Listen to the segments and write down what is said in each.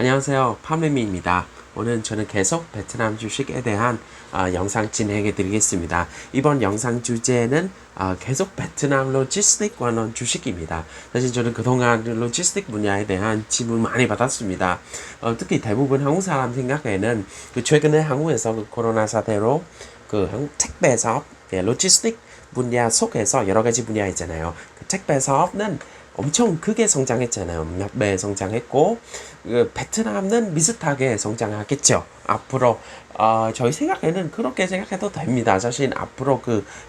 안녕하세요. 파메미입니다. 오늘 저는 계속 베트남 주식에 대한 영상 진행해 드리겠습니다. 이번 영상 주제는 계속 베트남 로지스틱 관련 주식입니다. 사실 저는 그동안 로지스틱 분야에 대한 질문 많이 받았습니다. 특히 대부분 한국 사람 생각에는 최근에 한국에서 코로나 사태로 한국 택배 사업, 로지스틱 분야 속에서 여러 가지 분야 있잖아요. 택배 사업은 엄청 크게 성장했잖아요. 몇 배 성장했고 베트남은 비슷하게 성장하겠죠. 앞으로 저희 생각에는 그렇게 생각해도 됩니다. 사실 앞으로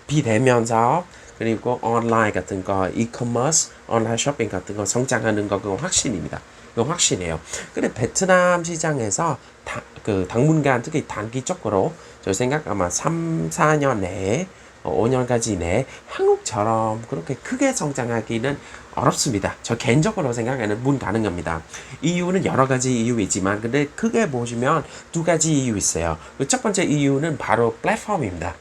비대면 사업 그리고 온라인 같은 거, 이커머스, 온라인 쇼핑 같은 거 성장하는 거 그건 확신입니다. 그건 확신이에요. 근데 베트남 시장에서 당분간 특히 단기적으로 저 생각 아마 3, 4년 내에 5년까지 내에 한국처럼 그렇게 크게 성장하기는 어렵습니다. 저 개인적으로 생각에는 불가능합니다. 이유는 여러 가지 이유이지만 근데 크게 보시면 두 가지 이유 있어요. 첫 번째 이유는 바로 플랫폼입니다.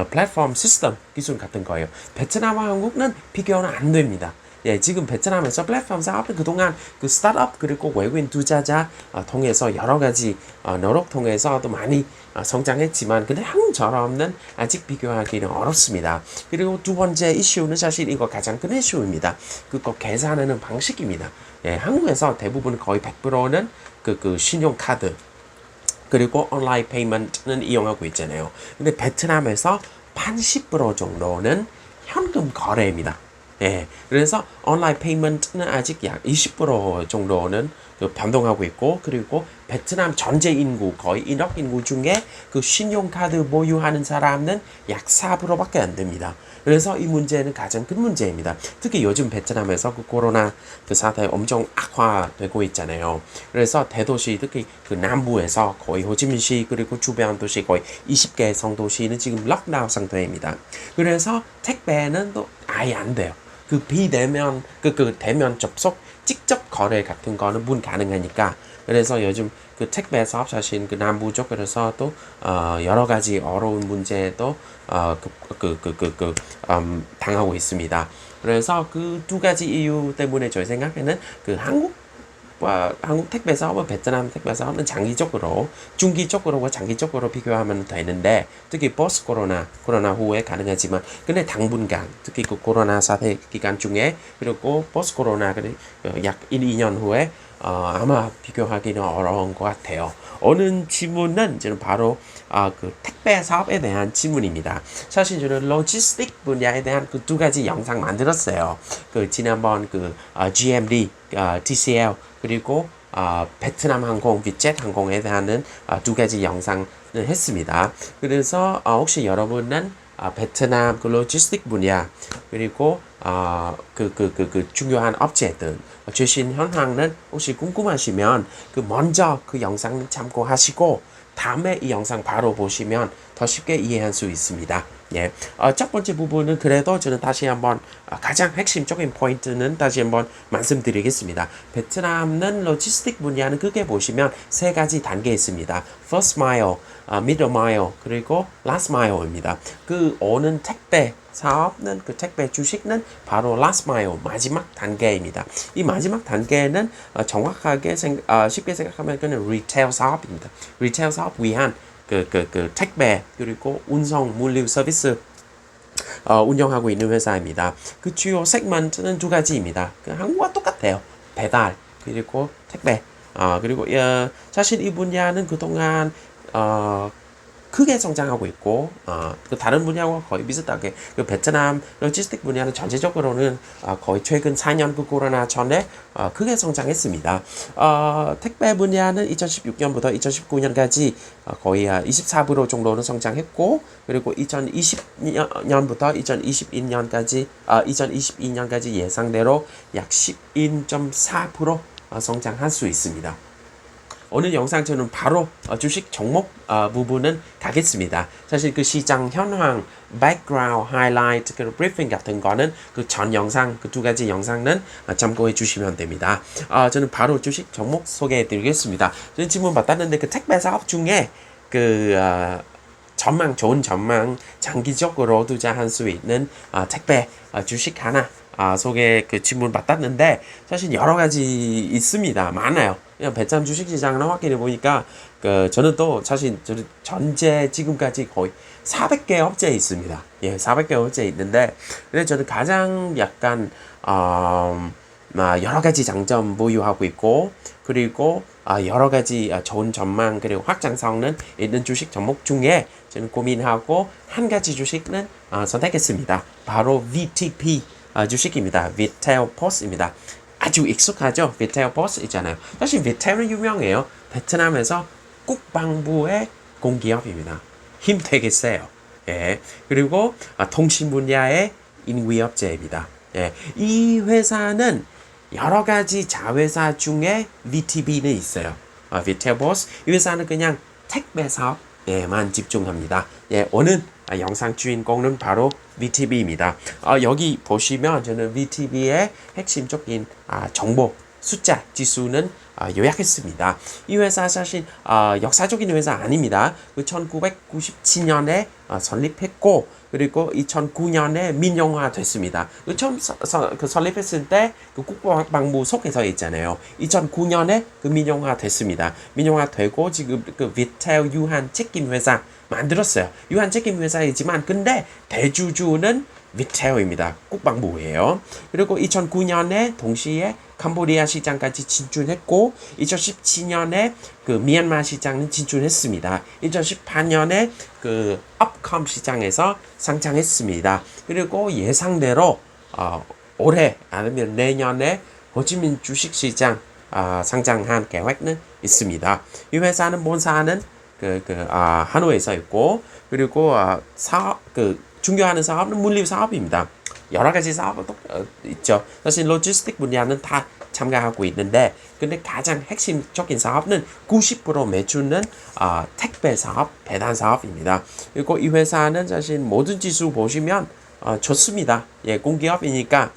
플랫폼 시스템 기술 같은 거예요. 베트남과 한국은 비교는 안 됩니다. 예, 지금 베트남에서 플랫폼 사업은 그동안 스타트업 그리고 외국인 투자자 통해서 여러 가지 노력 통해서도 많이 성장했지만 근데 한국처럼은 아직 비교하기는 어렵습니다. 그리고 두 번째 이슈는 사실 이거 가장 큰 이슈입니다. 그거 계산하는 방식입니다. 예, 한국에서 대부분 거의 100%는 신용카드 그리고 온라인 페이먼트는 이용하고 있잖아요. 근데 베트남에서 80% 정도는 현금 거래입니다. 예, 그래서 온라인 페이먼트는 아직 약 20% 정도는 변동하고 있고 그리고 베트남 전체 인구 거의 1억 인구 중에 신용카드 보유하는 사람은 약 4%밖에 안 됩니다. 그래서 이 문제는 가장 큰 문제입니다. 특히 요즘 베트남에서 코로나 사태 엄청 악화되고 있잖아요. 그래서 대도시 특히 남부에서 거의 호치민시 그리고 주변 도시 거의 20개 성도시는 지금 록다운 상태입니다. 그래서 택배는 또 아예 안 돼요. 비대면 대면 접속 직접 거래 같은 거는 불가능하니까 그래서 요즘 택배 사업 사실 남부 쪽에서 또 여러 가지 어려운 문제도 당하고 있습니다. 그래서 그 두 가지 이유 때문에 저희 생각에는 한국 택배 사업은 베트남 택배 사업은 장기적으로, 중기적으로와 장기적으로 비교하면 되는데 특히 포스트 코로나 후에 가능하지만 근데 당분간 특히 코로나 사태 기간 중에 그리고 포스트 코로나 약 1, 2년 후에 아마 비교하기는 어려운 것 같아요. 오늘 질문은 저는 바로 택배 사업에 대한 질문입니다. 사실 저는 로지스틱 분야에 대한 두 가지 영상 만들었어요. 지난번 GMD, TCL 그리고 베트남 항공, 비젯 항공에 대한 두 가지 영상을 했습니다. 그래서 혹시 여러분은 베트남 로지스틱 분야 그리고 중요한 업체들 최신 현황은 혹시 궁금하시면 먼저 영상 참고하시고 다음에 이 영상 바로 보시면 더 쉽게 이해할 수 있습니다. 예. 첫 번째 부분은 그래도 저는 다시 한번 가장 핵심적인 포인트는 다시 한번 말씀드리겠습니다. 베트남은 로지스틱 분야는 크게 보시면 세 가지 단계 있습니다. First mile, middle mile, 그리고 last mile입니다. 오는 택배 사업은 택배 주식은 바로 last mile 마지막 단계입니다. 이 마지막 단계는 정확하게 쉽게 생각하면 그는 리테일 사업입니다. 리테일 사업 위한 택배 그리고 운송 물류 서비스 운영하고 있는 회사입니다. 주요 세그먼트는 두 가지입니다. 한국과 똑같아요. 배달 그리고 택배. 그리고 사실 이 분야는 그동안 크게 성장하고 있고 다른 분야와 거의 비슷하게 베트남 로지스틱 분야는 전체적으로는 거의 최근 4년 코로나 전에 크게 성장했습니다. 택배 분야는 2016년부터 2019년까지 거의 24% 정도는 성장했고 그리고 2020년부터 2022년까지 예상대로 약 12.4% 성장할 수 있습니다. 오늘 영상 저는 바로 주식 종목 부분은 가겠습니다. 사실 시장 현황, background, highlight, 브리핑 같은 거는 전 영상, 두 가지 영상은 참고해 주시면 됩니다. 저는 바로 주식 종목 소개해 드리겠습니다. 저는 질문 받았는데 택배 사업 중에 좋은 전망, 장기적으로 투자할 수 있는 택배 주식 하나 소개 질문 받았는데 사실 여러 가지 있습니다. 많아요. 그냥 베트남 주식시장을 확인해 보니까 저는 또 사실 저는 전체 지금까지 거의 400개 업체 있습니다. 예, 400개 업체 있는데 근데 저는 가장 약간 여러 가지 장점 보유하고 있고 그리고 여러 가지 좋은 전망 그리고 확장성은 있는 주식 종목 중에 저는 고민하고 한 가지 주식은 선택했습니다. 바로 VTP 주식입니다. Viettel Post입니다. 아주 익숙하죠? Viettel Post 있잖아요. 사실 Viettel은 유명해요. 베트남에서 국방부의 공기업입니다. 힘 되게 세요. 예. 그리고 통신 분야의 인위업체입니다. 예. 이 회사는 여러 가지 자회사 중에 VTB는 있어요. Viettel Post 이 회사는 그냥 택배 사업에만 집중합니다. 예, 오늘 영상 주인공은 바로 VTB입니다. 여기 보시면 저는 VTB의 핵심적인 정보 숫자 지수는 요약했습니다. 이 회사 사실 역사적인 회사 아닙니다. 1997년에 설립했고 그리고 2009년에 민영화 됐습니다. 처음 설립했을 때 국방부 속에서 있잖아요. 2009년에 민영화 됐습니다. 민영화 되고 지금 비텔 유한 책임 회사 만들었어요. 유한 책임 회사이지만 근데 대주주는 비텔입니다. 국방부예요. 그리고 2009년에 동시에 캄보디아 시장까지 진출했고 2017년에 미얀마 시장은 진출했습니다. 2018년에 업컴 시장에서 상장했습니다. 그리고 예상대로 올해 아니면 내년에 호치민 주식시장 상장한 계획은 있습니다. 이 회사는 본사는 하노이에서 있고 그리고 중요한 사업은 물류 사업입니다. 여러 가지 사업도 있죠. 사실 로지스틱 분야는 다 참가하고 있는데 근데 가장 핵심적인 사업은 90% 매출은 택배 사업, 배달 사업입니다. 그리고 이 회사는 사실 모든 지수 보시면 좋습니다. 예, 공기업이니까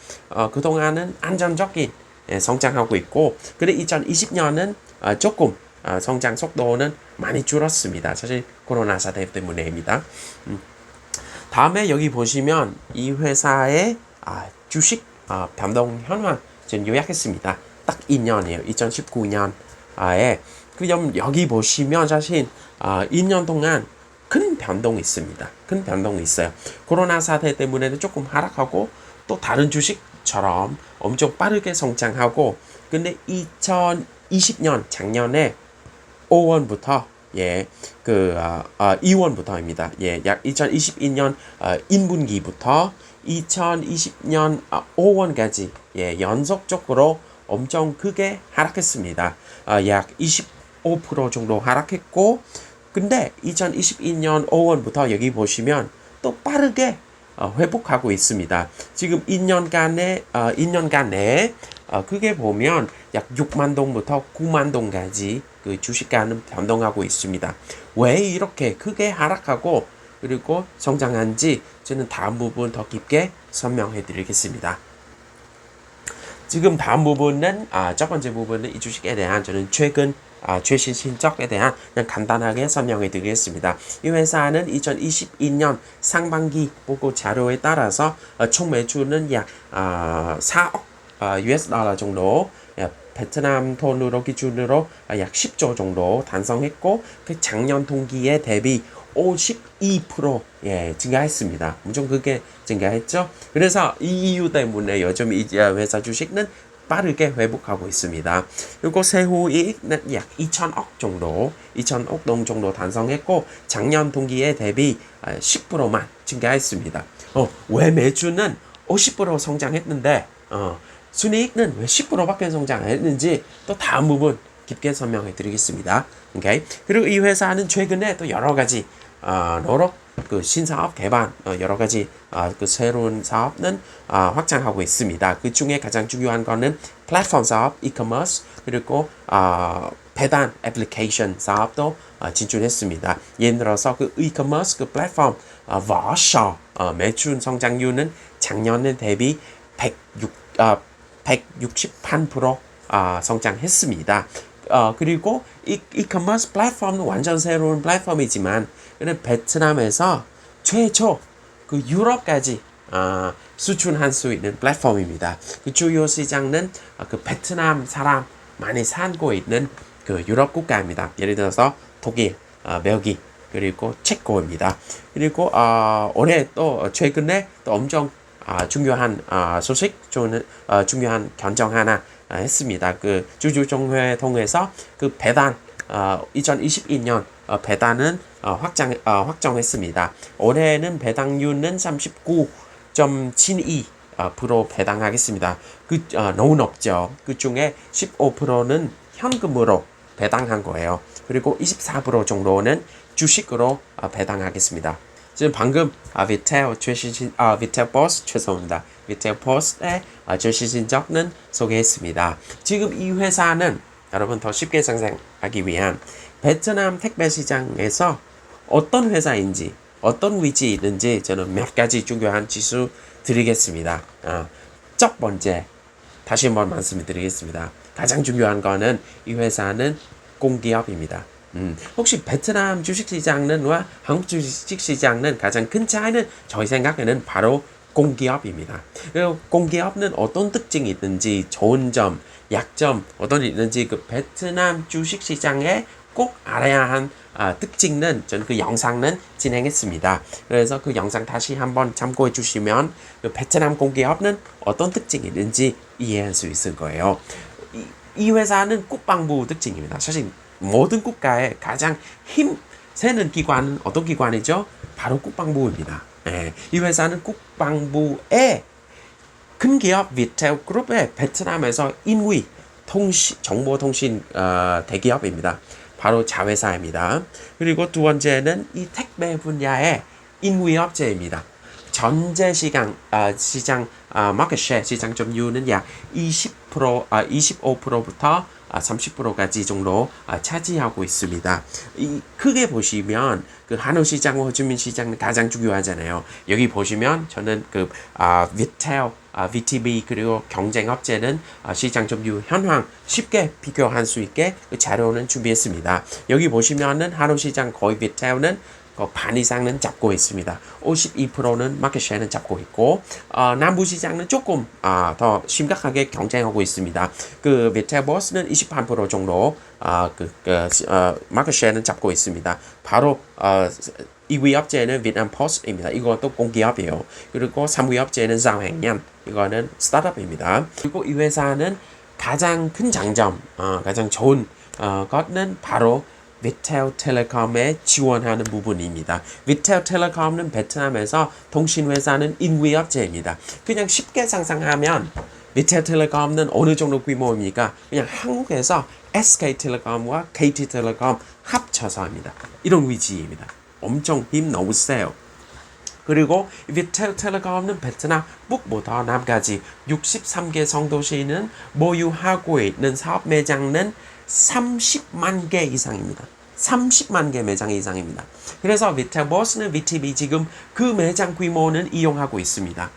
그동안은 안정적인 성장하고 있고 근데 2020년은 조금 성장 속도는 많이 줄었습니다. 사실 코로나 사태 때문에입니다. 다음에 여기 보시면 이 회사의 주식 변동 현황 전 요약했습니다. 딱 2년이에요. 2019년에 그럼 여기 보시면 사실 2년 동안 큰 변동이 있습니다. 큰 변동이 있어요. 코로나 사태 때문에는 조금 하락하고 또 다른 주식처럼 엄청 빠르게 성장하고 근데 2020년 작년에 5월부터 2월부터입니다. 예, 약 2022년 1분기부터 2020년 5월까지 연속적으로 엄청 크게 하락했습니다. 약 25% 정도 하락했고 근데 2022년 5월부터 여기 보시면 또 빠르게 회복하고 있습니다. 지금 2년간 내에 그게 보면 약 6만 동부터 9만 동까지 주식가는 변동하고 있습니다. 왜 이렇게 크게 하락하고 그리고 성장한지 저는 다음 부분 더 깊게 설명해 드리겠습니다. 지금 다음 부분은 첫 번째 부분은 이 주식에 대한 저는 최근 최신 실적에 대한 그냥 간단하게 설명해 드리겠습니다. 이 회사는 2022년 상반기 보고 자료에 따라서 총 매출은 약 4억 US 달러 정도 베트남 돈으로 기준으로 약 10조 정도 달성했고 그 작년 동기에 대비 52% 증가했습니다. 엄청 크게 증가했죠. 그래서 이 이유 때문에 요즘 이 회사 주식은 빠르게 회복하고 있습니다. 그리고 세후이익은 약 2천억 동 정도 달성했고 작년 동기에 대비 10%만 증가했습니다. 왜 매출은 50% 성장했는데 순이익은 왜 10%밖에 성장 안 했는지 또 다음 부분 깊게 설명해 드리겠습니다. 오케이? 그리고 이 회사는 최근에 또 여러 가지 노력 신사업 개발 여러 가지 새로운 사업은 확장하고 있습니다. 그 중에 가장 중요한 거는 플랫폼 사업, 이커머스 그리고 배달 애플리케이션 사업도 진출했습니다. 예를 들어서 이커머스 플랫폼 워셔 매출 성장률은 작년에 대비 168% 성장했습니다. 그리고 이커머스 플랫폼은 완전 새로운 플랫폼이지만 베트남에서 최초 유럽까지 수출할 수 있는 플랫폼입니다. 주요 시장은 베트남 사람 많이 살고 있는 그 유럽 국가입니다. 예를 들어서 독일, 벨기, 그리고 체코입니다. 그리고 올해 또 최근에 또 엄청 중요한 소식, 중요한 결정 하나 했습니다. 그 주주총회 통해서 그 배당 2022년 배당은 확정했습니다. 올해는 배당률은 39.72% 배당하겠습니다. 너무 높죠. 그 중에 15%는 현금으로 배당한 거예요. 그리고 24% 정도는 주식으로 배당하겠습니다. 지금 방금 비텔버스 죄송합니다. 비텔버스의 최신 신적은 소개했습니다. 지금 이 회사는 여러분 더 쉽게 상상하기 위한 베트남 택배 시장에서 어떤 회사인지 어떤 위치에 있는지 저는 몇 가지 중요한 지수 드리겠습니다. 첫 번째 다시 한번 말씀드리겠습니다. 가장 중요한 거는 이 회사는 공기업입니다. 혹시 베트남 주식시장은 한국 주식시장은 가장 큰 차이는 저희 생각에는 바로 공기업입니다. 공기업은 어떤 특징이 있는지 좋은 점, 약점 어떤 있는지 그 베트남 주식시장에 꼭 알아야 한 특징은 저는 그 영상은 진행했습니다. 그래서 그 영상 다시 한번 참고해 주시면 그 베트남 공기업은 어떤 특징이 있는지 이해할 수 있을 거예요. 이 회사는 국방부 특징입니다. 사실 모든 국가의 가장 힘 세는 기관은 어떤 기관이죠? 바로 국방부입니다. 이 회사는 국방부의 큰 기업 비텔그룹의 베트남에서 1위 정보통신 대기업입니다. 바로 자회사입니다. 그리고 두 번째는 이 택배 분야의 1위 업체입니다. 전체 시장 마켓쉐어 시장 점유율은 약 25%부터 30%까지 정도 차지하고 있습니다. 크게 보시면 그 한우 시장, 호주민 시장은 가장 중요하잖아요. 여기 보시면 저는 그 비텔, VTB 그리고 경쟁 업체는 시장 점유율 현황 쉽게 비교할 수 있게 그 자료는 준비했습니다. 여기 보시면은 한우 시장 거의 비텔은 반 이상은 잡고 있습니다. 52%는 마켓쉐어는 잡고 있고 남부 시장은 조금 더 심각하게 경쟁하고 있습니다. 그 메타버스는 28% 정도 마켓쉐어는 잡고 있습니다. 바로 2위 업체는 베트남포스트입니다. 이것도 공기업이에요. 그리고 3위 업체는 자회년 이거는 스타트업입니다. 그리고 이 회사는 가장 큰 장점, 가장 좋은 것은 바로 비텔텔레콤에 지원하는 부분입니다. 비텔텔레콤은 베트남에서 통신회사는 1위 업체입니다. 그냥 쉽게 상상하면 비텔텔레콤은 어느 정도 규모입니까? 그냥 한국에서 SK텔레콤과 KT텔레콤 합쳐서 합니다. 이런 위치입니다. 엄청 힘 너무 세요. 그리고 비텔텔레콤은 베트남 북부터 남까지 63개 성도시는 보유하고 있는 사업 매장은 30만 개 이상입니다. 30만 개 매장 이상입니다. 그래서 비텔버스는 VTB 지금 그 매장 규모는 이용하고 있습니다.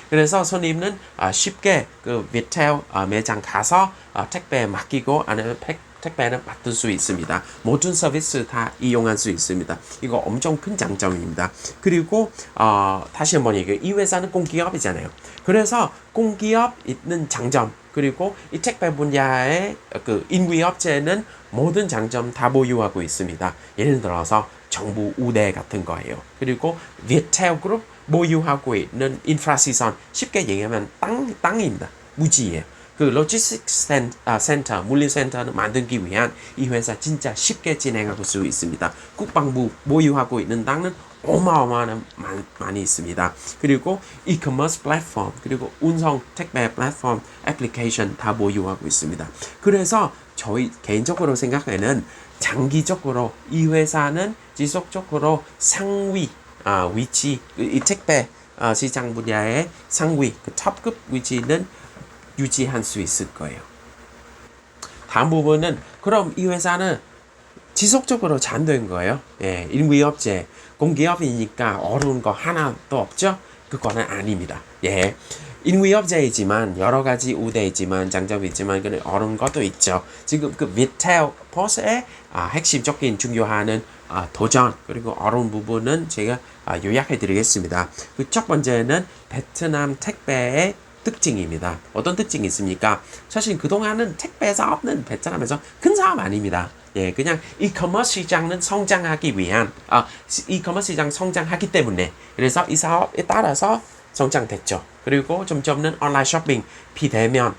그래서 손님은 쉽게 그 비텔 매장 가서 택배 맡기고 아니면 택배는 받을 수 있습니다. 모든 서비스 다 이용할 수 있습니다. 이거 엄청 큰 장점입니다. 그리고 다시 한번 얘기해요. 이 회사는 공기업이잖아요. 그래서 공기업 있는 장점 그리고 이 택배 분야의 그 인위 업체는 모든 장점 다 보유하고 있습니다. 예를 들어서 정부 우대 같은 거예요. 그리고 비텔그룹 보유하고 있는 인프라시설 쉽게 얘기하면 땅입니다. 무지예요. 그 로지스틱스 센터, 물류센터를 만들기 위한 이 회사 진짜 쉽게 진행하고 수 있습니다. 국방부 보유하고 있는 땅은 어마어마한 많이 있습니다. 그리고 이커머스 플랫폼, 그리고 운송 택배 플랫폼 애플리케이션 다 보유하고 있습니다. 그래서 저희 개인적으로 생각에는 장기적으로 이 회사는 지속적으로 상위 위치, 이 택배 시장 분야의 상위, 그 탑급 위치는 유지할 수 있을 거예요. 다음 부분은 그럼 이 회사는 지속적으로 잘 된 거예요. 인위업체, 공기업이니까 어려운 거 하나도 없죠? 그거는 아닙니다. 인위업체이지만 여러 가지 우대이지만 장점이 있지만 어려운 것도 있죠. 지금 그 비텔버스의 핵심적인 중요한 도전 그리고 어려운 부분은 제가 요약해 드리겠습니다. 그 첫 번째는 베트남 택배의 특징입니다. 어떤 특징이 있습니까? 사실 그동안은 택배 사업은 베트남에서 큰 사업 아닙니다. 예, 그냥 이커머스 시장은 성장하기 위한, 이커머스 시장 성장하기 때문에, 그래서 이 사업에 따라서 성장됐죠. 그리고 점점은 온라인 쇼핑, 비대면,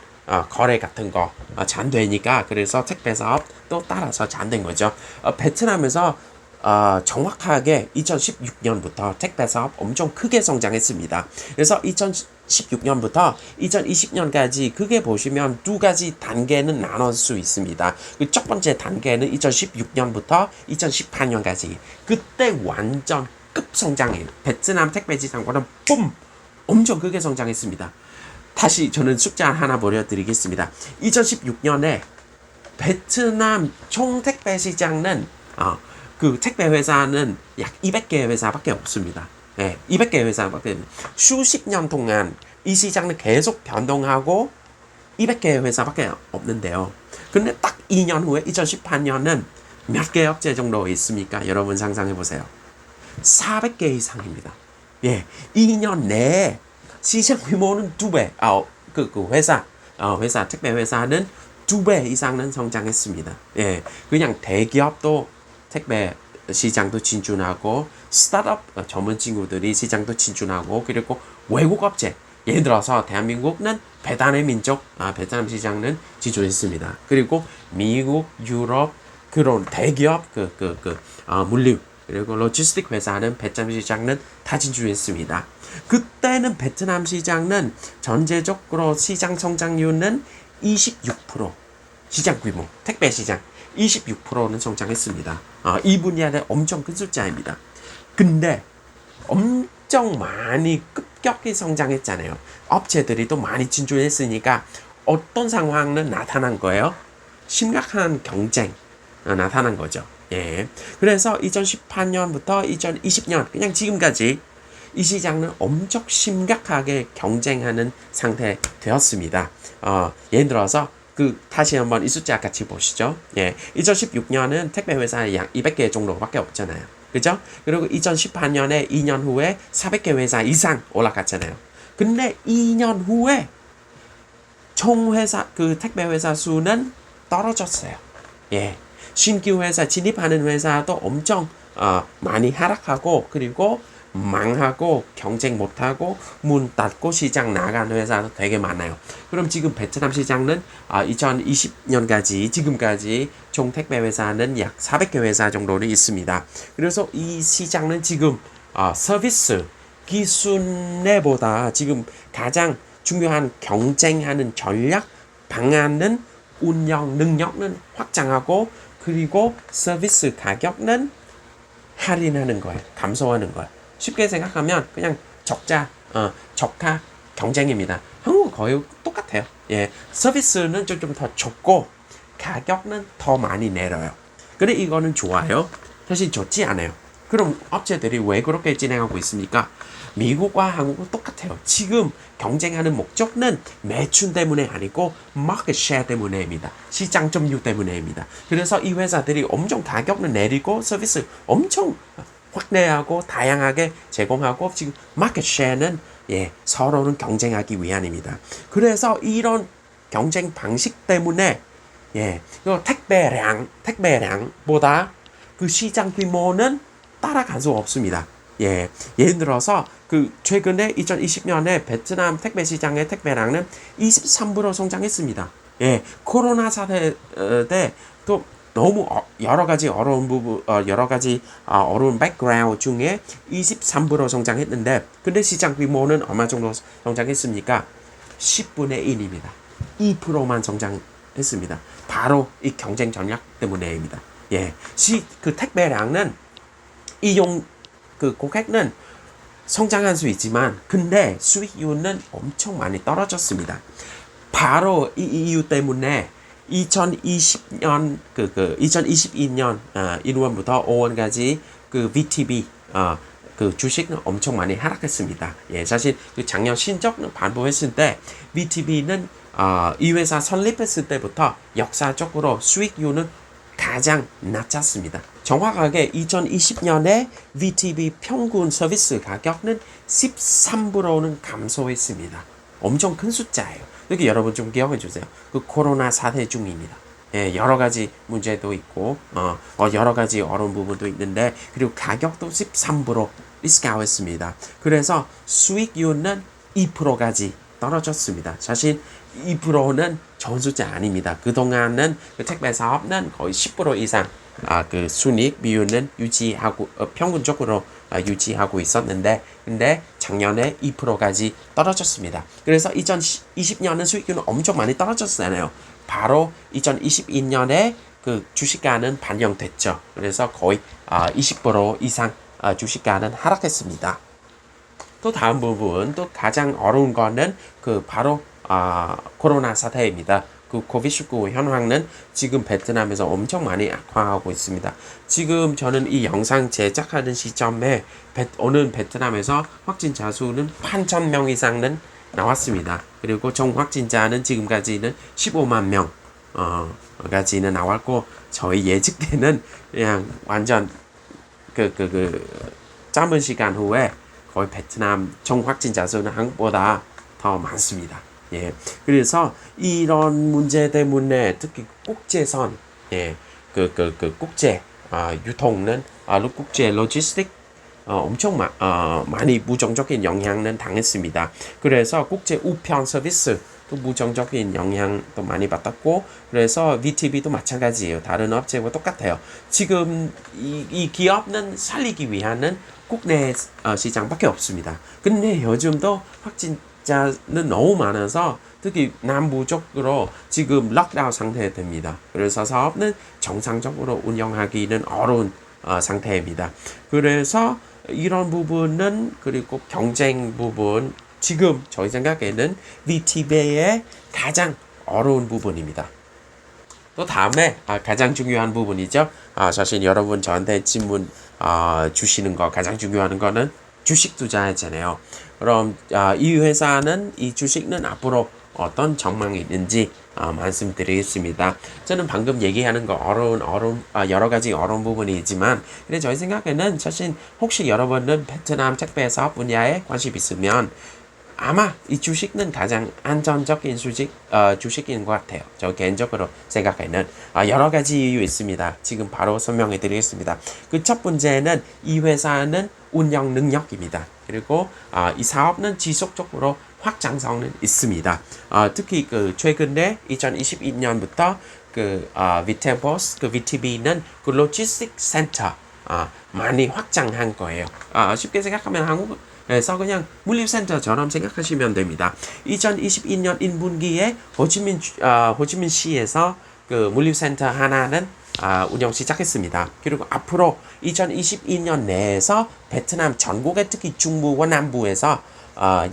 거래 같은 거 잘 되니까, 그래서 택배 사업도 따라서 잘 된 거죠. 베트남에서 정확하게 2016년부터 택배 사업 엄청 크게 성장했습니다. 그래서 2016년부터 2020년까지 그게 보시면 두 가지 단계는 나눌 수 있습니다. 그 첫 번째 단계는 2016년부터 2018년까지 그때 완전 급성장해요. 베트남 택배 시장과는 뿜! 엄청 크게 성장했습니다. 다시 저는 숫자 하나 보여드리겠습니다. 2016년에 베트남 총 택배 시장은 그 택배 회사는 약 200개 회사밖에 없습니다. 네, 200개 회사밖에 수십 년 동안 이 시장은 계속 변동하고 200개 회사밖에 없는데요. 근데 딱 2년 후에 2018년은 몇 개 업체 정도 있습니까? 여러분 상상해 보세요. 400개 이상입니다. 예, 2년 내에 시장 규모는 2배. 회사 택배 회사는 2배 이상은 성장했습니다. 예, 그냥 대기업도 택배 시장도 진출하고 스타트업 전문 친구들이 시장도 진출하고 그리고 외국 업체 예를 들어서 대한민국은 배달의 민족 베트남 시장은 진출했습니다. 그리고 미국, 유럽 그런 대기업 물류 그리고 로지스틱 회사는 베트남 시장은 다 진출했습니다. 그때는 베트남 시장은 전체적으로 시장 성장률은 26% 시장 규모 택배 시장 26%는 성장했습니다. 이 분야는 엄청 큰 숫자입니다. 근데 엄청 많이 급격히 성장했잖아요. 업체들이 또 많이 진출했으니까 어떤 상황은 나타난 거예요? 심각한 경쟁 나타난 거죠. 예. 그래서 2018년부터 2020년 그냥 지금까지 이 시장은 엄청 심각하게 경쟁하는 상태 되었습니다. 예를 들어서 다시 한번 이 숫자 같이 보시죠. 예. 2016년은 택배 회사 약 200개 정도밖에 없잖아요. 그죠? 그리고 2018년에 2년 후에 400개 회사 이상 올라갔잖아요. 근데 2년 후에 총 회사, 택배 회사 수는 떨어졌어요. 예. 신규 회사, 진입하는 회사도 엄청, 많이 하락하고, 그리고 망하고 경쟁 못하고 문 닫고 시장 나간 회사도 되게 많아요. 그럼 지금 베트남 시장은 2020년까지 지금까지 총 택배 회사는 약 400개 회사 정도는 있습니다. 그래서 이 시장은 지금 서비스 기술내보다 지금 가장 중요한 경쟁하는 전략 방안은 운영 능력은 확장하고 그리고 서비스 가격은 할인하는 거예요. 감소하는 거예요. 쉽게 생각하면 그냥 적하 경쟁입니다. 한국은 거의 똑같아요. 예, 서비스는 좀 더 적고 가격은 더 많이 내려요. 근데 이거는 좋아요. 사실 좋지 않아요. 그럼 업체들이 왜 그렇게 진행하고 있습니까? 미국과 한국은 똑같아요. 지금 경쟁하는 목적은 매출 때문에 아니고 마켓 셰어 때문에입니다. 시장 점유율 때문에입니다. 그래서 이 회사들이 엄청 가격을 내리고 서비스 엄청 확대하고 다양하게 제공하고 지금 마켓 셰어는 서로는 경쟁하기 위함입니다. 그래서 이런 경쟁 방식 때문에 택배량보다 그 시장 규모는 따라갈 수 없습니다. 예를 들어서 최근에 2020년에 베트남 택배 시장의 택배량은 23% 성장했습니다. 코로나 사태 때 또 너무 여러 가지 어려운 부분, 어려운 백그라운드 중에 23% 성장했는데, 근데 시장 규모는 얼마 정도 성장했습니까? 10분의 1입니다. 2%만 성장했습니다. 바로 이 경쟁 전략 때문에입니다. 택배량은 고객은 성장할 수 있지만, 근데 수익률은 엄청 많이 떨어졌습니다. 바로 이 이유 때문에 2022년 1월부터 5월까지 VTB 주식은 엄청 많이 하락했습니다. 사실 작년 신적은 반복했을 때 VTB는 이 회사 설립했을 때부터 역사적으로 수익률은 가장 낮았습니다. 정확하게 2020년에 VTB 평균 서비스 가격은 13%는 감소했습니다. 엄청 큰 숫자예요. 그러니까 여러분 좀 기억해 주세요. 그 코로나 사태 중입니다. 예, 여러 가지 문제도 있고, 여러 가지 어려운 부분도 있는데, 그리고 가격도 13% 리스크아웃했습니다. 그래서 수익률은 2%까지 떨어졌습니다. 사실 2%는 좋은 숫자 아닙니다. 그동안은 그 택배 사업은 거의 10% 이상 그 순이익 비율은 유지하고 평균적으로 유지하고 있었는데 근데 작년에 2%까지 떨어졌습니다. 그래서 2020년은 수익률은 엄청 많이 떨어졌잖아요. 바로 2022년에 그 주식가는 반영됐죠. 그래서 거의 20% 이상 주식가는 하락했습니다. 또 다음 부분 또 가장 어려운 거는 그 바로 코로나 사태입니다. 그 코비드19 현황은 지금 베트남에서 엄청 많이 악화하고 있습니다. 지금 저는 이 영상 제작하는 시점에 오늘 베트남에서 확진자 수는 8,000명 이상은 나왔습니다. 그리고 총 확진자는 지금까지는 15만 명 까지는 나왔고 저희 예측 때는 그냥 완전 짧은 시간 후에 거의 베트남 총 확진자 수는 한국보다 더 많습니다. 예, 그래서 이런 문제 때문에 특히 국제선, 예, 국제 유통은 국제 로지스틱 엄청 많이 부정적인 영향을 당했습니다. 그래서 국제 우편 서비스 또 부정적인 영향도 많이 받았고 그래서 VTB도 마찬가지예요. 다른 업체와 똑같아요. 지금 이 기업은 살리기 위한 국내 시장밖에 없습니다. 근데 요즘도 확진자는 너무 많아서 특히 남부 쪽으로 지금 락다운 상태 됩니다. 그래서 사업은 정상적으로 운영하기는 어려운 상태입니다. 그래서 이런 부분은 그리고 경쟁 부분 지금 저희 생각에는 VTB의 가장 어려운 부분입니다. 또 다음에 가장 중요한 부분이죠. 사실 여러분 저한테 질문 주시는 거 가장 중요한 거는 주식 투자잖아요. 그럼 이 회사는 이 주식은 앞으로 어떤 전망이 있는지 말씀드리겠습니다. 저는 방금 얘기하는 거 여러 가지 어려운 부분이 있지만 근데 저희 생각에는 사실 혹시 여러분은 베트남 택배 사업 분야에 관심 있으면 아마 이 주식은 가장 안전적인 주식인 것 같아요. 저 개인적으로 생각에는 여러 가지 이유 있습니다. 지금 바로 설명해 드리겠습니다. 그 첫 번째는 이 회사는 운영 능력입니다. 그리고 이 사업은 지속적으로 확장성은 있습니다. 특히 그 최근에 2022년부터 그 위테보스 그 VTB는 그 로지스틱 센터 많이 확장한 거예요. 쉽게 생각하면 한국에서 그냥 물류센터처럼 생각하시면 됩니다. 2022년 1분기에 호치민시에서 그 물류센터 하나는 운영 시작했습니다. 그리고 앞으로 2022년 내에서 베트남 전국에 특히 중부와 남부에서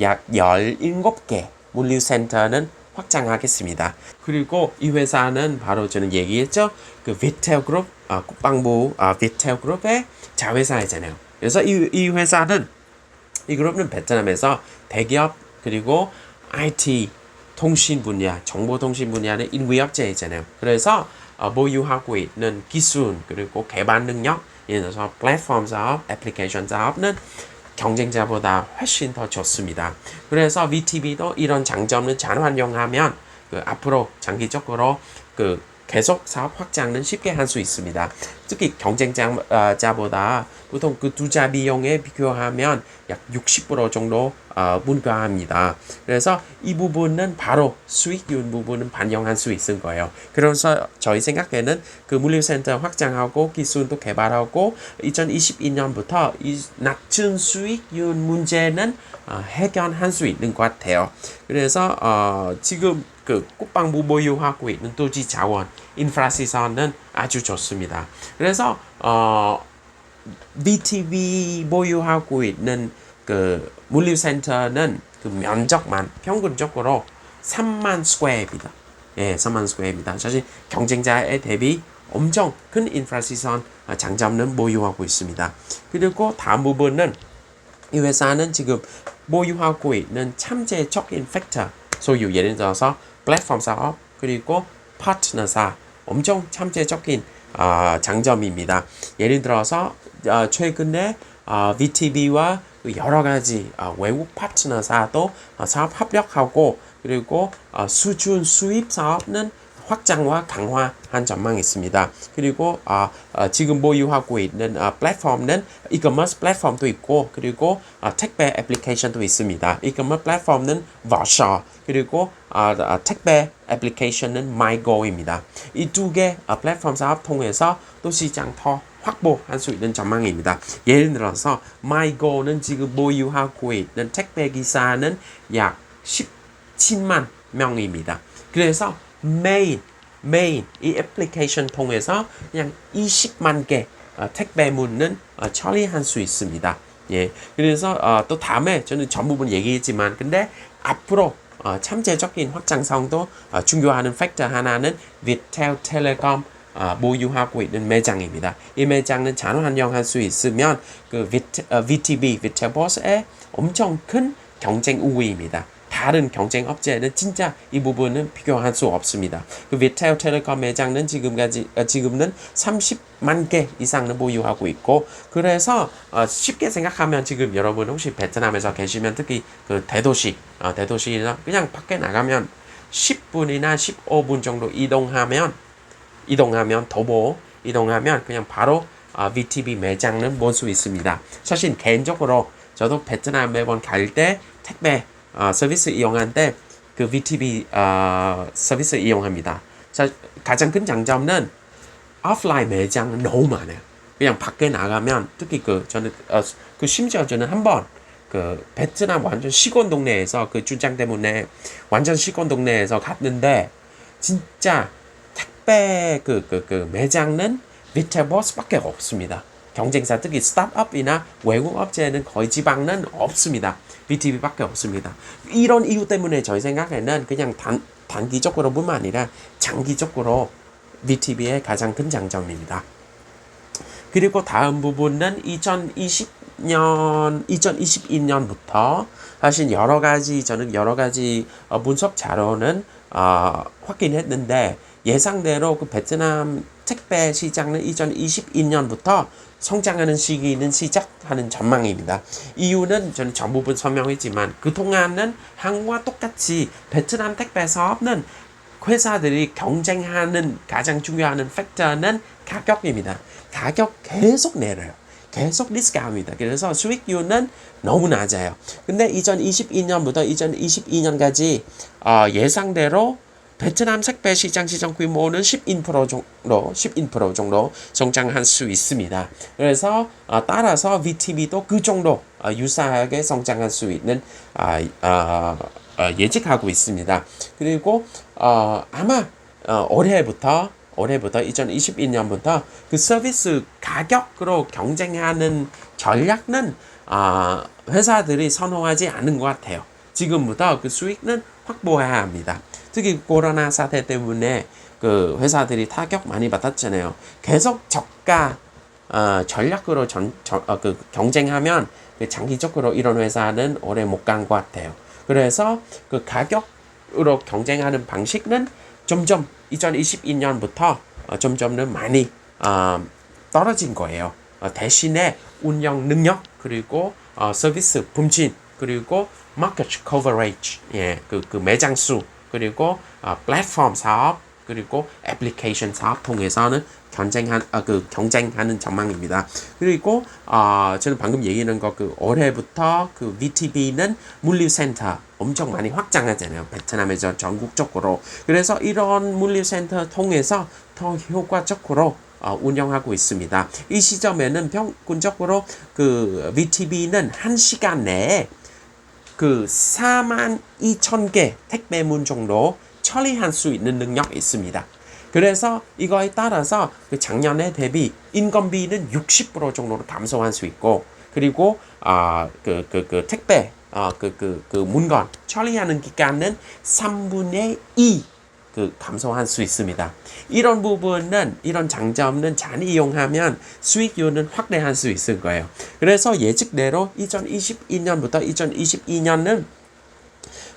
약 17개 물류센터는 확장하겠습니다. 그리고 이 회사는 바로 저는 얘기했죠. 그 비텔 그룹, 국방부 비텔 그룹의 자회사이잖아요. 그래서 이 회사는 이 그룹은 베트남에서 대기업 그리고 IT 통신 분야, 정보통신 분야는 인위업체이잖아요. 그래서 보유하고 있는 기술 그리고 개발 능력, 예를 들어서 플랫폼 사업, 애플리케이션 사업은 경쟁자보다 훨씬 더 좋습니다. 그래서 VTB도 이런 장점을 잘 활용하면 앞으로 장기적으로 계속 사업 확장은 쉽게 할 수 있습니다. 특히 경쟁자보다 보통 그 투자 비용에 비교하면 약 60% 정도 문과합니다. 그래서 이 부분은 바로 수익률 부분은 반영할 수 있을 거예요. 그래서 저희 생각에는 그 물류센터 확장하고 기술도 개발하고 2022년부터 이 낮은 수익률 문제는 해결할 수 있는 것 같아요. 그래서 지금 그 국방부 보유하고 있는 토지 자원, 인프라시설은 아주 좋습니다. 그래서 BTV 보유하고 있는 그 물류센터는 그 면적만 평균적으로 3만 스퀘어입니다. 예, 3만 스퀘어입니다. 사실 경쟁자에 대비 엄청 큰 인프라시설 장점은 보유하고 있습니다. 그리고 다음 부분은 이 회사는 지금 보유하고 있는 잠재적인 팩터 소유 예를 들어서 플랫폼 사업 그리고 파트너사 엄청 잠재적인 장점입니다. 예를 들어서 최근에 VTB와 그 여러 가지 외국 파트너사도 사업 협력하고 그리고 수준 수입 사업은 확장과 강화한 전망이 있습니다. 그리고 지금 보유하고 있는 플랫폼은 이커머스 플랫폼도 있고 그리고 택배 애플리케이션도 있습니다. 이커머스 플랫폼은 Varsha 그리고 택배 애플리케이션은 MyGo입니다. 이 두 개 플랫폼 사업 통해서 또 시장 더 확보할 수 있는 전망입니다. 예를 들어서 MyGo는 지금 보유하고 있는 택배 기사는 약 17만 명입니다. 그래서 매일 이 애플리케이션 통해서 그냥 20만 개 택배문은 처리할 수 있습니다. 예, 그래서 또 다음에 저는 전 부분 얘기했지만 근데 앞으로 참재적인 확장성도 중요하는 팩터 하나는 비텔텔레콤 보유하고 있는 매장입니다. 이 매장은 잔호 환영할 수 있으면 그 VTB, 비텔버스의 엄청 큰 경쟁 우위입니다. 다른 경쟁 업체는 진짜 이 부분은 비교할 수 없습니다. 그 비텔텔레콤 매장은 지금은 30만 개 이상을 보유하고 있고 그래서 쉽게 생각하면 지금 여러분 혹시 베트남에서 계시면 특히 그 대도시나 그냥 밖에 나가면 10분이나 15분 정도 이동하면 도보 이동하면 그냥 바로 VTB 매장을 볼 수 있습니다. 사실 개인적으로 저도 베트남 매번 갈 때 택배 서비스 이용할 때 그 VTB 서비스 이용합니다. 가장 큰 장점은 오프라인 매장 너무 많아요. 그냥 밖에 나가면 특히 저는 심지어 저는 한번 그 베트남 완전 시골 동네에서 그 출장 때문에 완전 시골 동네에서 갔는데 진짜 택배 그 매장은 비텔버스밖에 없습니다. 경쟁사 특히 스타트업이나 외국 업체는 거의 지방은 없습니다. BTB밖에 없습니다. 이런 이유 때문에 저희 생각에는 그냥 단기적으로 뿐만 아니라 장기적으로 BTB의 가장 큰 장점입니다. 그리고 다음 부분은 2022년부터 사실 저는 여러 가지 분석 자료는 확인했는데 예상대로 그 베트남 택배 시장은 2022년부터 성장하는 시기는 시작하는 전망입니다. 이유는 저는 전 부분 설명했지만 그동안은 한국과 똑같이 베트남 택배 사업은 회사들이 경쟁하는 가장 중요한 팩터는 가격입니다. 가격 계속 내려요. 계속 디스카운트입니다. 그래서 수익률은 너무 낮아요. 근데 2022년부터 2022년까지 예상대로 베트남 택배 시장 규모는 10% 정도 성장할 수 있습니다. 그래서 따라서 VTB도 그 정도 유사하게 성장할 수 있는 예측하고 있습니다. 그리고 아마 올해부터 2022년부터 그 서비스 가격으로 경쟁하는 전략은 회사들이 선호하지 않은 것 같아요. 지금부터 그 수익은 확보해야 합니다. 특히 코로나 사태 때문에 그 회사들이 타격 많이 받았잖아요. 계속 저가 전략으로 그 경쟁하면 장기적으로 이런 회사는 오래 못 간 것 같아요. 그래서 그 가격으로 경쟁하는 방식은 점점 2022년부터 점점은 많이 떨어진 거예요. 대신에 운영 능력 그리고 서비스 품질 그리고 마켓 커버리지 그 매장 수 그리고 플랫폼 사업 그리고 애플리케이션 사업 통해서는 경쟁하는 전망입니다. 그리고 저는 방금 얘기하는 거 그 올해부터 그 VTB는 물류센터 엄청 많이 확장하잖아요. 베트남에서 전국적으로. 그래서 이런 물류센터 통해서 더 효과적으로 운영하고 있습니다. 이 시점에는 평균적으로 그 VTB는 1시간 내에 그 42,000개 택배문 정도 처리할 수 있는 능력이 있습니다. 그래서 이거에 따라서 그 작년에 대비 인건비는 60% 정도로 감소할 수 있고 그리고 그 택배 그 문건 처리하는 기간은 3분의 2 감소할 수 있습니다. 이런 부분은 이런 장점은 잘 이용하면 수익률은 확대할 수 있을 거예요. 그래서 예측대로 2022년부터 2022년은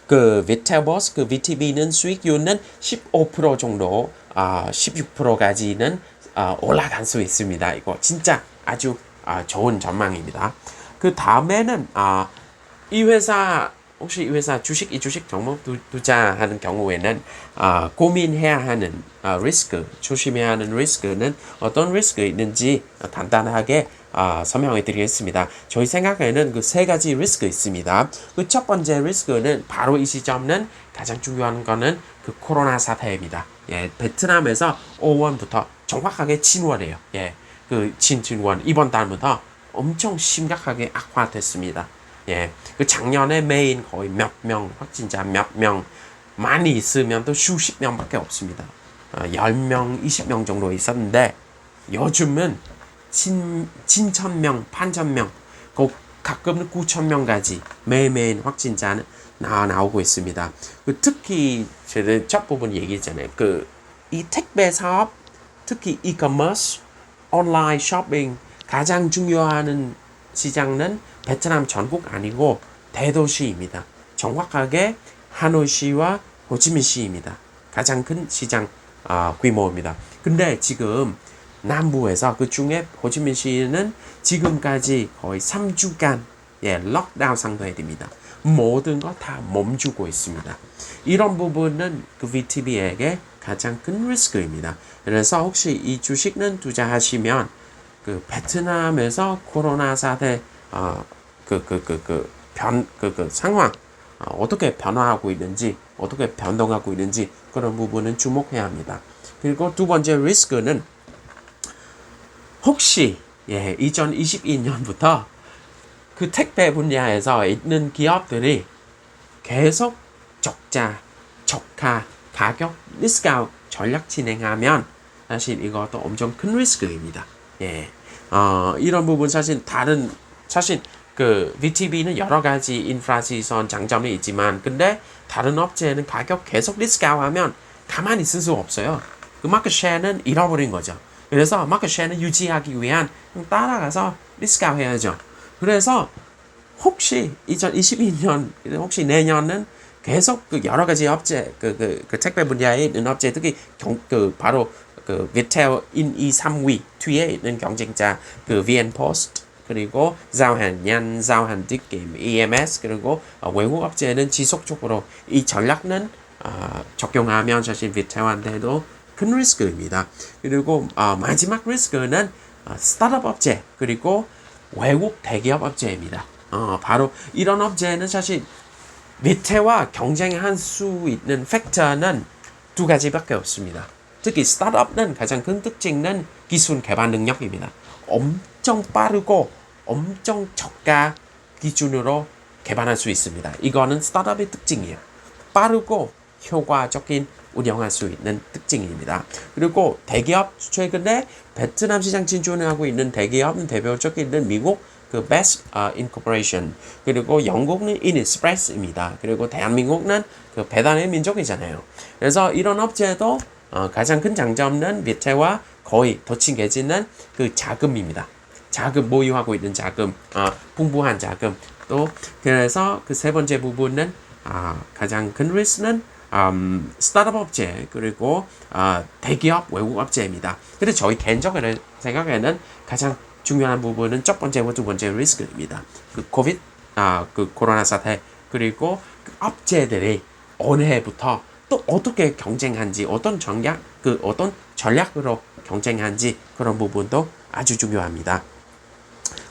그 비텔버스 그 VTB는 수익률은 15% 정도 16%까지는 올라갈 수 있습니다. 이거 진짜 아주 좋은 전망입니다. 그 다음에는 이 회사 혹시 이 회사 이 주식 종목 투자하는 경우에는 고민해야 하는 리스크, 조심해야 하는 리스크는 어떤 리스크 있는지 간단하게 설명해 드리겠습니다. 저희 생각에는 그 세 가지 리스크 있습니다. 그 첫 번째 리스크는 바로 이 시점은 가장 중요한 거는 그 코로나 사태입니다. 예, 베트남에서 5월부터 정확하게 진월이에요. 예, 그 진월 이번 달부터 엄청 심각하게 악화됐습니다. 예, 그 작년에 매일 거의 몇 명, 확진자 몇 명, 많이 있으면 또 수십 명밖에 없습니다. 10명, 20명 정도 있었는데, 요즘은 진천 명, 판천 명, 가끔은 9천 명까지 매일매일 확진자는 나오고 있습니다. 특히, 제가 첫 부분 얘기했잖아요. 이 택배 사업, 특히 이커머스, 온라인 쇼핑, 가장 중요한 시장은 베트남 전국 아니고 대도시입니다. 정확하게 하노이시와 호치민시입니다. 가장 큰 시장 규모입니다. 근데 지금 남부에서 그 중에 호치민시는 지금까지 거의 3주간 록다운 상태입니다. 모든 거 다 멈추고 있습니다. 이런 부분은 그 VTB에게 가장 큰 리스크입니다. 그래서 혹시 이 주식은 투자하시면 그 베트남에서 코로나 사태 상황 어떻게 변화하고 있는지 어떻게 변동하고 있는지 그런 부분은 주목해야 합니다. 그리고 두 번째 리스크는 혹시 2022년부터 그 택배 분야에서 있는 기업들이 계속 적자, 저가, 가격 디스카운트 전략 진행하면 사실 이것도 엄청 큰 리스크입니다. 이런 부분 사실 그 VTB는 여러 가지 인프라 시선 장점이 있지만 근데 다른 업체는 가격 계속 디스카운트하면 가만히 있을 수 없어요. 그 마켓 셰어는 잃어버린 거죠. 그래서 마켓 셰어는 유지하기 위한 따라가서 디스카운트 해야죠. 그래서 혹시 2022년 혹시 내년은 계속 그 여러 가지 업체 그 택배 분야에 있는 업체 특히 바로 그 비텔 1, 2, 3위 뒤에 있는 경쟁자 그 VNPost 그리고 자오한, 자오한 뒷게임, EMS 그리고 외국 업체는 지속적으로 이 전략은 적용하면 사실 비텔한테도 큰 리스크입니다. 그리고 마지막 리스크는 스타트업 업체 그리고 외국 대기업 업체입니다. 바로 이런 업체는 사실 밑에와 경쟁할 수 있는 팩터는 두 가지밖에 없습니다. 특히 스타트업은 가장 큰 특징은 기술 개발 능력입니다. 엄청 빠르고 엄청 저가 기준으로 개발할 수 있습니다. 이거는 스타트업의 특징이에요. 빠르고 효과적인 운영할 수 있는 특징입니다. 그리고 대기업 최근에 베트남 시장 진출하고 있는 대기업은 대표적인 미국 그 Best Incorporation 그리고 영국은 Inexpress입니다. 그리고 대한민국은 그 배달의 민족이잖아요. 그래서 이런 업체도 가장 큰 장점은 밑에와 거의 덧친개지는 그 자금입니다. 자금 보유하고 있는 자금, 풍부한 자금. 또 그래서 그 세 번째 부분은 가장 큰 리스크는 스타트업 업체 그리고 대기업 외국 업체입니다. 그래서 저희 개인적으로 생각에는 가장 중요한 부분은 첫 번째와 두 번째 리스크입니다. 그 그 코로나 사태 그리고 그 업체들이 올해부터 또 어떻게 경쟁한지 어떤 전략으로 경쟁한지 그런 부분도 아주 중요합니다.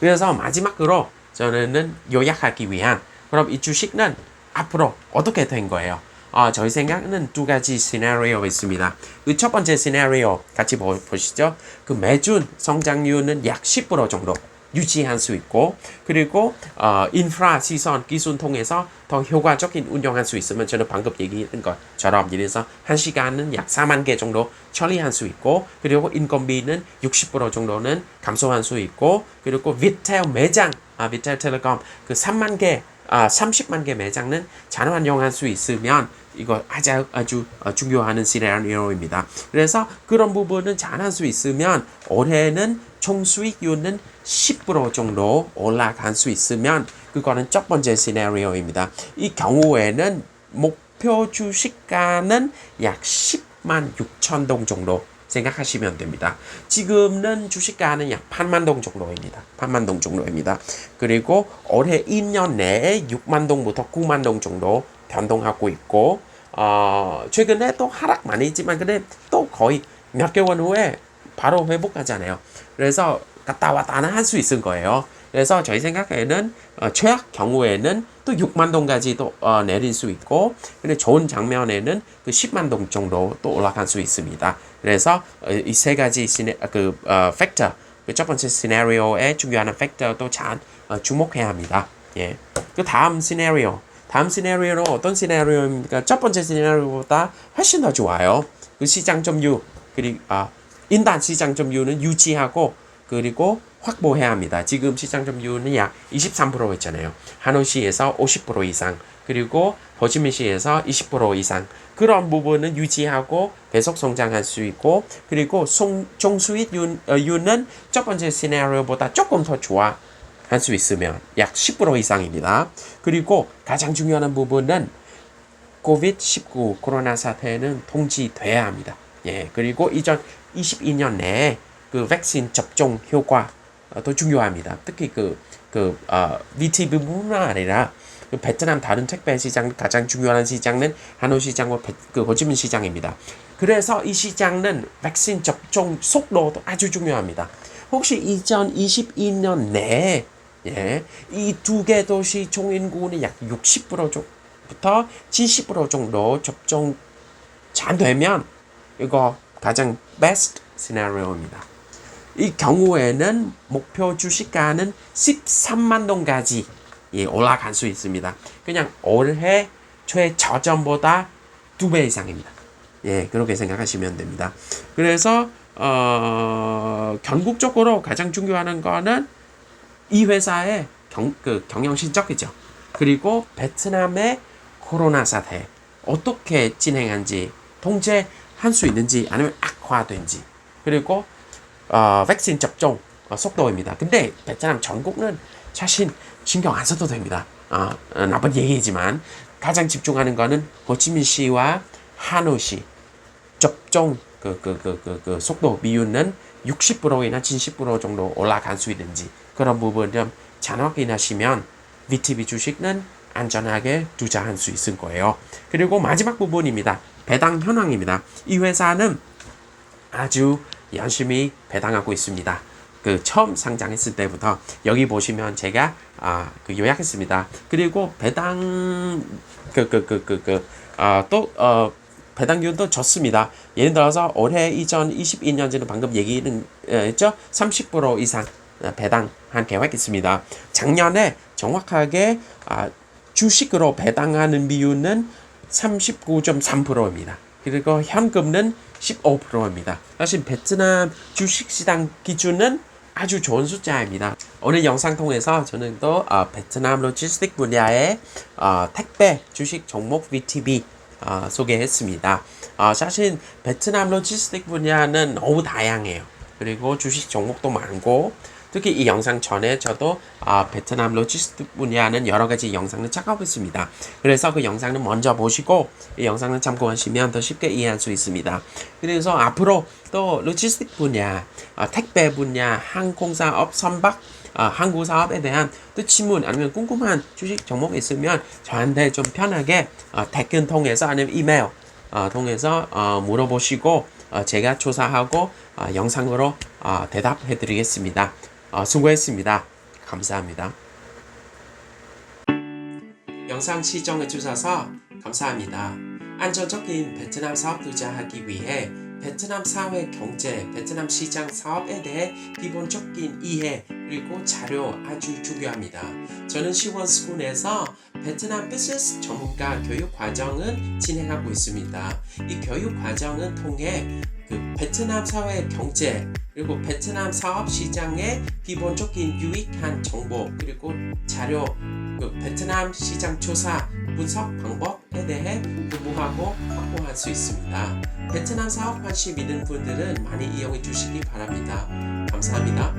그래서 마지막으로 저는 요약하기 위한 그럼 이 주식은 앞으로 어떻게 된 거예요? 저희 생각은 두 가지 시나리오 있습니다. 그 첫 번째 시나리오 같이 보시죠. 그 매준 성장률은 약 10% 정도 유지할 수 있고 그리고 인프라 시선 기술 통해서 더 효과적인 운영할 수 있으면 저는 방금 얘기한 것처럼 이래서 1시간은 약 4만 개 정도 처리할 수 있고 그리고 인건비는 60% 정도는 감소할 수 있고 그리고 비텔 매장 비텔텔레콤 그 3만 개 30만 개 매장은 잔환영할 수 있으면 이거 아주 중요한 시나리오입니다. 그래서 그런 부분은 잘할 수 있으면 올해는 총 수익률은 10% 정도 올라갈 수 있으면 그거는 첫 번째 시나리오입니다. 이 경우에는 목표 주식가는 약 10만 6천 동 정도 생각하시면 됩니다. 지금은 주식가는 약 8만 동 정도입니다. 8만 동 정도입니다. 그리고 올해 2년 내에 6만 동부터 9만 동 정도 변동하고 있고 최근에 또 하락 많이 했지만 근데 또 거의 몇 개월 후에 바로 회복하잖아요. 그래서 갔다 왔다는 할 수 있을 거예요. 그래서 저희 생각에는 최악 경우에는 또 6만 동까지도 내릴 수 있고 근데 좋은 장면에는 그 10만 동 정도 또 올라갈 수 있습니다. 그래서 이 세 가지 팩터 그 첫 번째 시나리오에 중요한 팩터도 잘 주목해야 합니다. 예. 그 다음 시나리오는 어떤 시나리오입니까? 첫 번째 시나리오보다 훨씬 더 좋아요. 그 시장 점유 그리고 인단 시장 점유는 유지하고 그리고 확보해야 합니다. 지금 시장 점유율은 약 23% 있잖아요. 하노시에서 50% 이상 그리고 호치민시에서 20% 이상 그런 부분은 유지하고 계속 성장할 수 있고 그리고 종수익률은 첫 번째 시나리오보다 조금 더 좋아 할 수 있으면 약 10% 이상입니다. 그리고 가장 중요한 부분은 코비드-19 코로나 사태는 통제돼야 합니다. 예, 그리고 2022년 내에 그 백신 접종 효과 더 중요합니다. 특히 VTB뿐만 아니라 그 베트남 다른 택배 시장 가장 중요한 시장은 하노이 시장과 그 호치민 시장입니다. 그래서 이 시장은 백신 접종 속도도 아주 중요합니다. 혹시 2022년 내에 이 두 개 도시 총인구는 약 60%부터 70% 정도 접종 잘 되면 이거 가장 베스트 시나리오입니다. 이 경우에는 목표 주식가는 13만 동까지 올라갈 수 있습니다. 그냥 올해 최저점보다 2배 이상입니다. 예, 그렇게 생각하시면 됩니다. 그래서 결국적으로 가장 중요한 거는 이 회사의 경영 실적이죠. 그리고 베트남의 코로나 사태 어떻게 진행한지 통제할 수 있는지 아니면 악화된지 그리고 백신 접종 속도입니다. 근데 베트남 전국은 사실 신경 안 써도 됩니다. 나쁜 얘기지만 가장 집중하는 거는 호치민시와 하노이시 접종 속도 비율은 60%이나 70% 정도 올라갈 수 있는지 그런 부분 좀 잘 확인하시면 VTB 주식은 안전하게 투자할 수 있을 거예요. 그리고 마지막 부분입니다. 배당 현황입니다. 이 회사는 아주 열심히 배당하고 있습니다. 그 처음 상장했을 때부터 여기 보시면 제가 요약했습니다. 그리고 배당 배당률도 좋습니다. 예를 들어서 올해 2022년에는 방금 얘기는 했죠. 30% 이상 배당한 계획이 있습니다. 작년에 정확하게 주식으로 배당하는 비율은 39.3%입니다. 그리고 현금은 15%입니다. 사실 베트남 주식시장 기준은 아주 좋은 숫자입니다. 오늘 영상 통해서 저는 또 베트남 로지스틱 분야의 택배 주식 종목 VTB 소개했습니다. 사실 베트남 로지스틱 분야는 너무 다양해요. 그리고 주식 종목도 많고 특히 이 영상 전에 저도 베트남 로지스틱 분야는 여러 가지 영상을 찾아보고 있습니다. 그래서 그 영상을 먼저 보시고 이 영상을 참고하시면 더 쉽게 이해할 수 있습니다. 그래서 앞으로 또 로지스틱 분야, 택배 분야, 항공사업, 선박, 항구 사업에 대한 또 질문 아니면 궁금한 주식 종목이 있으면 저한테 좀 편하게 댓글 통해서 아니면 이메일 통해서 물어보시고 제가 조사하고 영상으로 대답해 드리겠습니다. 수고했습니다. 감사합니다. 영상 시청해 주셔서 감사합니다. 안정적인 베트남 사업 투자하기 위해 베트남 사회 경제, 베트남 시장 사업에 대해 기본적인 이해 그리고 자료 아주 중요합니다. 저는 시원스쿨에서 베트남 비즈니스 전문가 교육 과정을 진행하고 있습니다. 이 교육 과정을 통해 베트남 사회 경제 그리고 베트남 사업 시장의 기본적인 유익한 정보 그리고 자료 베트남 시장 조사 분석 방법에 대해 공부하고 확보할 수 있습니다. 베트남 사업 관심 있는 분들은 많이 이용해 주시기 바랍니다. 감사합니다.